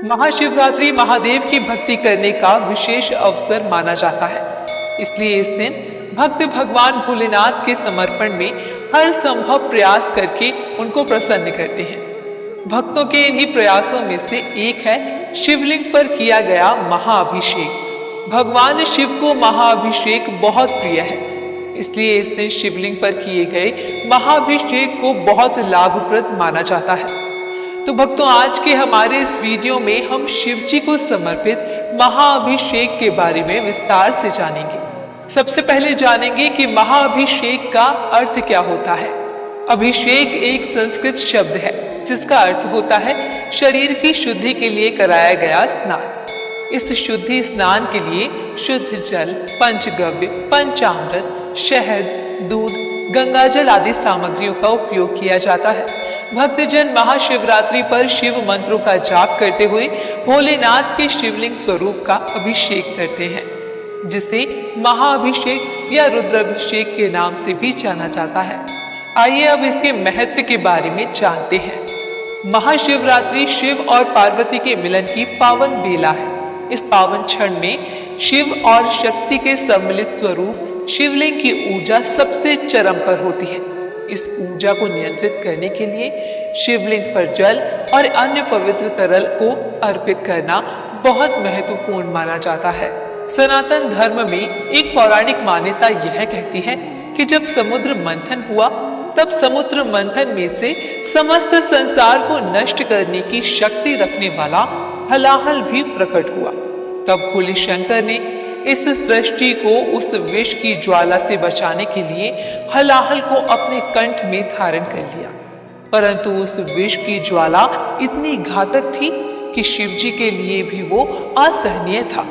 महाशिवरात्रि महादेव की भक्ति करने का विशेष अवसर माना जाता है। इसलिए इस दिन भक्त भगवान भोलेनाथ के समर्पण में हर संभव प्रयास करके उनको प्रसन्न करते हैं। भक्तों के इन्हीं प्रयासों में से एक है शिवलिंग पर किया गया महाअभिषेक। भगवान शिव को महाअभिषेक बहुत प्रिय है, इसलिए इस दिन शिवलिंग पर किए गए महाअभिषेक को बहुत लाभप्रद माना जाता है। तो भक्तों, आज के हमारे इस वीडियो में हम शिव जी को समर्पित महाअभिषेक के बारे में विस्तार से जानेंगे। सबसे पहले जानेंगे कि महाअभिषेक का अर्थ क्या होता है। अभिषेक एक संस्कृत शब्द है जिसका अर्थ होता है शरीर की शुद्धि के लिए कराया गया स्नान। इस शुद्धि स्नान के लिए शुद्ध जल, पंचगव्य, पंचामृत, शहद, दूध, गंगाजल आदि सामग्रियों का उपयोग किया जाता है। भक्तजन महाशिवरात्रि पर शिव मंत्रों का जाप करते हुए भोलेनाथ के शिवलिंग स्वरूप का अभिषेक करते हैं, जिसे महाअभिषेक या रुद्राभिषेक के नाम से भी जाना जाता है। आइए अब इसके महत्व के बारे में जानते हैं। महाशिवरात्रि शिव और पार्वती के मिलन की पावन बेला है। इस पावन क्षण में शिव और शक्ति के सम्मिलित स्वरूप शिवलिंग की ऊर्जा सबसे चरम पर होती है। इस ऊर्जा को नियंत्रित करने के लिए शिवलिंग पर जल और अन्य पवित्र तरल को अर्पित करना बहुत महत्वपूर्ण माना जाता है। सनातन धर्म में एक पौराणिक मान्यता यह कहती है कि जब समुद्र मंथन हुआ तब समुद्र मंथन में से समस्त संसार को नष्ट करने की शक्ति रखने वाला हलाहल भी प्रकट हुआ। तब भोले शंकर ने इस सृष्टि को उस विष की ज्वाला से बचाने के लिए हलाहल को अपने कंठ में धारण कर लिया, परंतु उस विष की ज्वाला इतनी घातक थी कि शिव जी के लिए भी वो असहनीय था।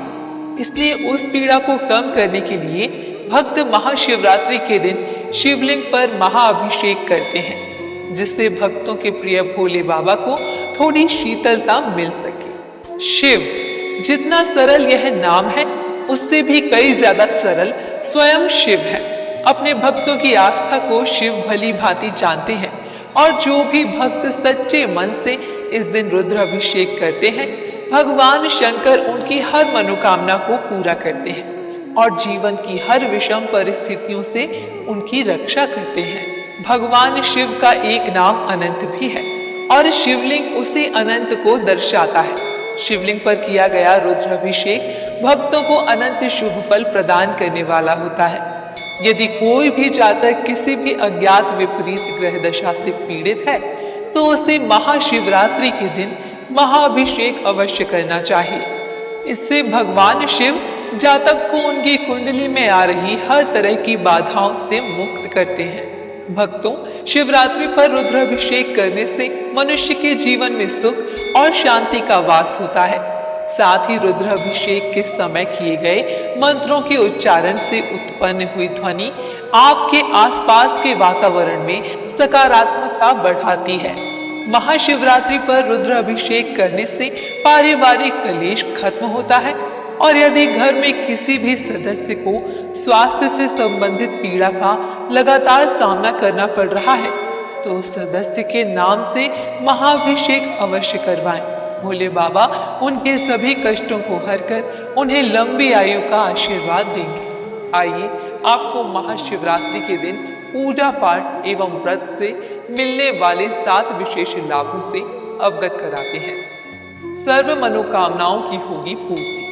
इसलिए उस पीड़ा को कम करने के लिए भक्त महाशिवरात्रि के दिन शिवलिंग पर महाअभिषेक करते हैं, जिससे भक्तों के प्रिय भोले बाबा को थोड़ी शीतलता मिल सके। शिव, जितना सरल यह नाम है उससे भी कई ज्यादा सरल स्वयं शिव है। अपने भक्तों की आस्था को शिव भली भांति जानते हैं और जो भी भक्त सच्चे मन से इस दिन रुद्राभिषेक करते हैं, भगवान शंकर उनकी हर मनोकामना को पूरा करते हैं और जीवन की हर विषम परिस्थितियों से उनकी रक्षा करते हैं। भगवान शिव का एक नाम अनंत भी है और शिवलिंग उसी अनंत को दर्शाता है। शिवलिंग पर किया गया रुद्राभिषेक भक्तों को अनंत शुभ फल प्रदान करने वाला होता है। यदि कोई भी जातक किसी भी अज्ञात विपरीत ग्रह दशा से पीड़ित है तो उसे महाशिवरात्रि के दिन महाअभिषेक अवश्य करना चाहिए। इससे भगवान शिव जातक को उनकी कुंडली में आ रही हर तरह की बाधाओं से मुक्त करते हैं। भक्तों, शिवरात्रि पर रुद्राभिषेक करने से मनुष्य के जीवन में सुख और शांति का वास होता है। साथ ही रुद्राभिषेक के समय किए गए मंत्रों के उच्चारण से उत्पन्न हुई ध्वनि आपके आसपास के वातावरण में सकारात्मकता बढ़ाती है। महाशिवरात्रि पर रुद्राभिषेक करने से पारिवारिक कलेश खत्म होता है और यदि घर में किसी भी सदस्य को स्वास्थ्य से संबंधित पीड़ा का लगातार सामना करना पड़ रहा है तो उस सदस्य के नाम से महाअभिषेक अवश्य करवाएं। भोले बाबा उनके सभी कष्टों को हरकर उन्हें लंबी आयु का आशीर्वाद देंगे। आइए आपको महाशिवरात्रि के दिन पूजा पाठ एवं व्रत से मिलने वाले 7 विशेष लाभों से अवगत कराते हैं। सर्व मनोकामनाओं की होगी पूर्ति।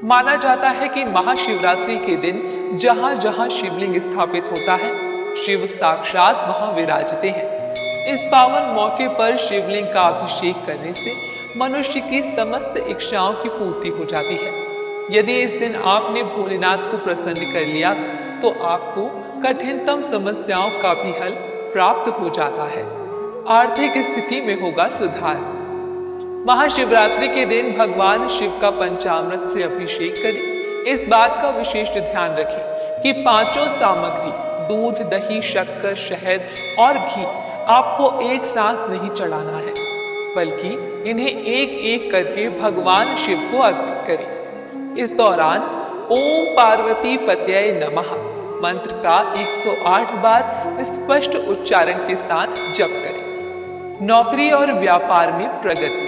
माना जाता है कि महाशिवरात्रि के दिन जहां जहां शिवलिंग स्थापित होता है, शिव साक्षात वहां विराजते हैं। इस पावन मौके पर शिवलिंग का अभिषेक करने से मनुष्य की समस्त इच्छाओं की पूर्ति हो जाती है। यदि इस दिन आपने भोलेनाथ को प्रसन्न कर लिया तो आपको कठिनतम समस्याओं का भी हल प्राप्त हो जाता है। आर्थिक स्थिति में होगा सुधार। महाशिवरात्रि के दिन भगवान शिव का पंचामृत से अभिषेक करें। इस बात का विशेष ध्यान रखें कि 5 सामग्री दूध, दही, शक्कर, शहद और घी आपको एक साथ नहीं चढ़ाना है, बल्कि इन्हें एक एक करके भगवान शिव को अर्पित करें। इस दौरान ओम पार्वती पतये नमः मंत्र का 108 बार स्पष्ट उच्चारण के साथ जप करें। नौकरी और व्यापार में प्रगति।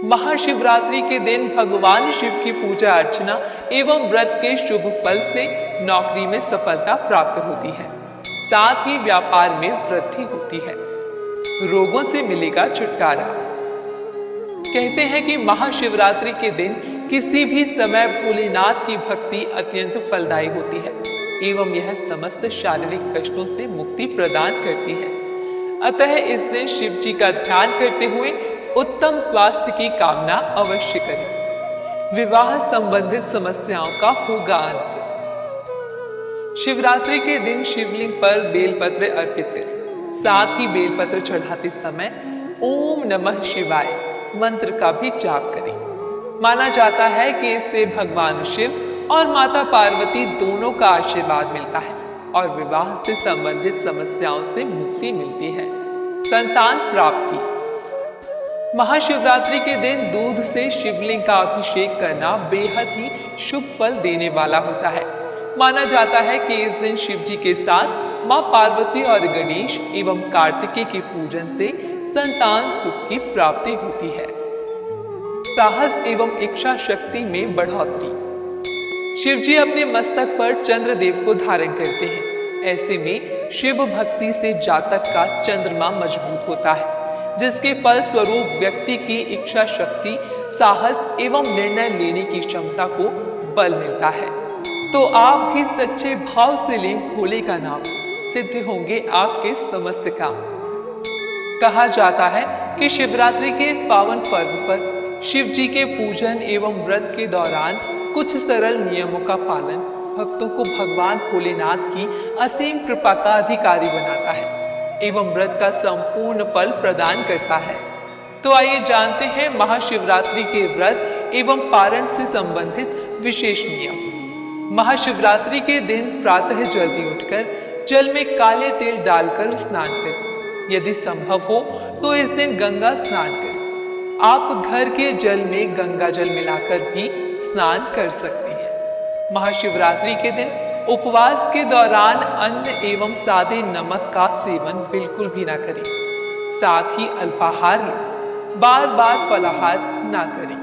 महाशिवरात्रि के दिन भगवान शिव की पूजा अर्चना एवं व्रत के शुभ फल से नौकरी में सफलता प्राप्त होती है। साथ ही व्यापार में वृद्धि होती है। रोगों से मिलेगा छुटकारा। कहते हैं कि महाशिवरात्रि के दिन किसी भी समय भोलेनाथ की भक्ति अत्यंत फलदायी होती है एवं यह समस्त शारीरिक कष्टों से मुक्ति प्रदान करती है। अतः इस दिन शिव जी का ध्यान करते हुए उत्तम स्वास्थ्य की कामना अवश्य करें। विवाह संबंधित समस्याओं का होगा अंत। शिवरात्रि के दिन शिवलिंग पर बेलपत्र अर्पित करें। साथ ही बेलपत्र चढ़ाते समय ओम नमः शिवाय मंत्र का भी जाप करें। माना जाता है कि इससे भगवान शिव और माता पार्वती दोनों का आशीर्वाद मिलता है और विवाह से संबंधित समस्याओं से मुक्ति मिलती है। संतान प्राप्ति। महाशिवरात्रि के दिन दूध से शिवलिंग का अभिषेक करना बेहद ही शुभ फल देने वाला होता है। माना जाता है कि इस दिन शिव जी के साथ मां पार्वती और गणेश एवं कार्तिकेय के पूजन से संतान सुख की प्राप्ति होती है। साहस एवं इच्छा शक्ति में बढ़ोतरी। शिव जी अपने मस्तक पर चंद्रदेव को धारण करते हैं। ऐसे में शिव भक्ति से जातक का चंद्रमा मजबूत होता है, जिसके फल स्वरूप व्यक्ति की इच्छा शक्ति, साहस एवं निर्णय लेने की क्षमता को बल मिलता है। तो आप भी सच्चे भाव से लें भोले का नाम, सिद्ध होंगे आपके समस्त काम। कहा जाता है कि शिवरात्रि के इस पावन पर्व पर शिव जी के पूजन एवं व्रत के दौरान कुछ सरल नियमों का पालन भक्तों को भगवान भोलेनाथ की असीम कृपा का अधिकारी बनाता है एवं व्रत का संपूर्ण फल प्रदान करता है। तो आइए जानते हैं महाशिवरात्रि के व्रत एवं पारण से संबंधित विशेष नियम। महाशिवरात्रि के दिन प्रातः जल्दी उठकर जल में काले तेल डालकर स्नान करें। यदि संभव हो तो इस दिन गंगा स्नान करें। आप घर के जल में गंगा जल मिलाकर भी स्नान कर सकते हैं। महाशिवरात्रि के दिन उपवास के दौरान अन्न एवं सादे नमक का सेवन बिल्कुल भी ना करें। साथ ही अल्पाहार लें, बार बार फलाहार ना करें।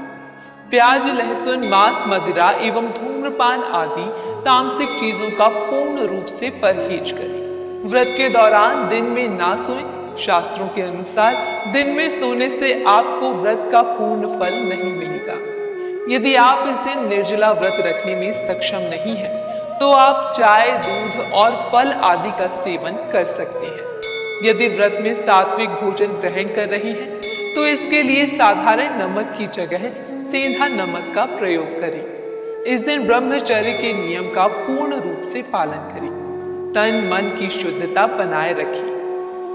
प्याज, लहसुन, मांस, मदिरा एवं धूम्रपान आदि तामसिक चीजों का पूर्ण रूप से परहेज करें। व्रत के दौरान दिन में ना सोएं। शास्त्रों के अनुसार दिन में सोने से आपको व्रत का पूर्ण फल नहीं मिलेगा। यदि आप इस दिन निर्जला व्रत रखने में सक्षम नहीं हैं, तो आप चाय, दूध और फल आदि का सेवन कर सकते हैं। यदि व्रत में सात्विक भोजन ग्रहण कर रही हैं, तो इसके लिए साधारण नमक की जगह सेंधा नमक का प्रयोग करें। इस दिन ब्रह्मचर्य के नियम का पूर्ण रूप से पालन करें। तन मन की शुद्धता बनाए रखें।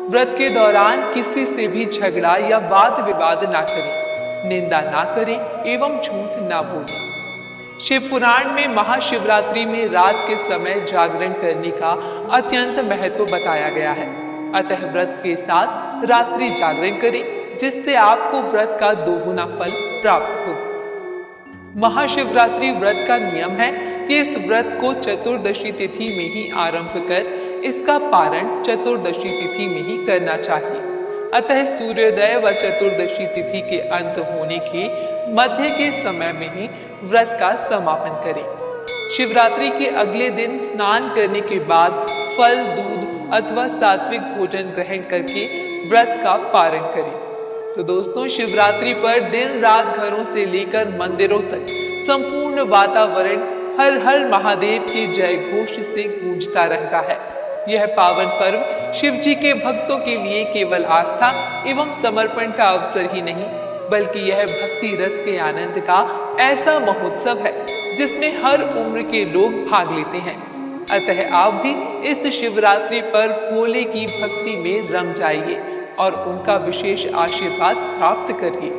व्रत के दौरान किसी से भी झगड़ा या वाद विवाद ना करें, निंदा ना करें एवं झूठ ना बोलें। शिव पुराण में महाशिवरात्रि में रात के समय जागरण करने का अत्यंत महत्व बताया गया है। अतः व्रत के साथ रात्रि जागरण करें, जिससे आपको व्रत का दोगुना फल प्राप्त हो। महाशिवरात्रि व्रत का नियम है कि इस व्रत को चतुर्दशी तिथि में ही आरंभ कर इसका पारण चतुर्दशी तिथि में ही करना चाहिए। अतः सूर्योदय व चतुर्दशी तिथि के अंत होने के मध्य के समय में ही व्रत का समापन करें। शिवरात्रि के अगले दिन स्नान करने के बाद फल, दूध अथवा सात्विक भोजन ग्रहण करके व्रत का पारण करें। तो दोस्तों, शिवरात्रि पर दिन रात घरों से लेकर मंदिरों तक संपूर्ण वातावरण हर हर महादेव के जय घोष से गूंजता रहता है। यह पावन पर्व शिव जी के भक्तों के लिए केवल आस्था एवं समर्पण का अवसर ही नहीं, बल्कि यह भक्ति रस के आनंद का ऐसा महोत्सव है जिसमें हर उम्र के लोग भाग लेते हैं। अतः आप भी इस शिवरात्रि पर भोले की भक्ति में रम जाइए और उनका विशेष आशीर्वाद प्राप्त करिए।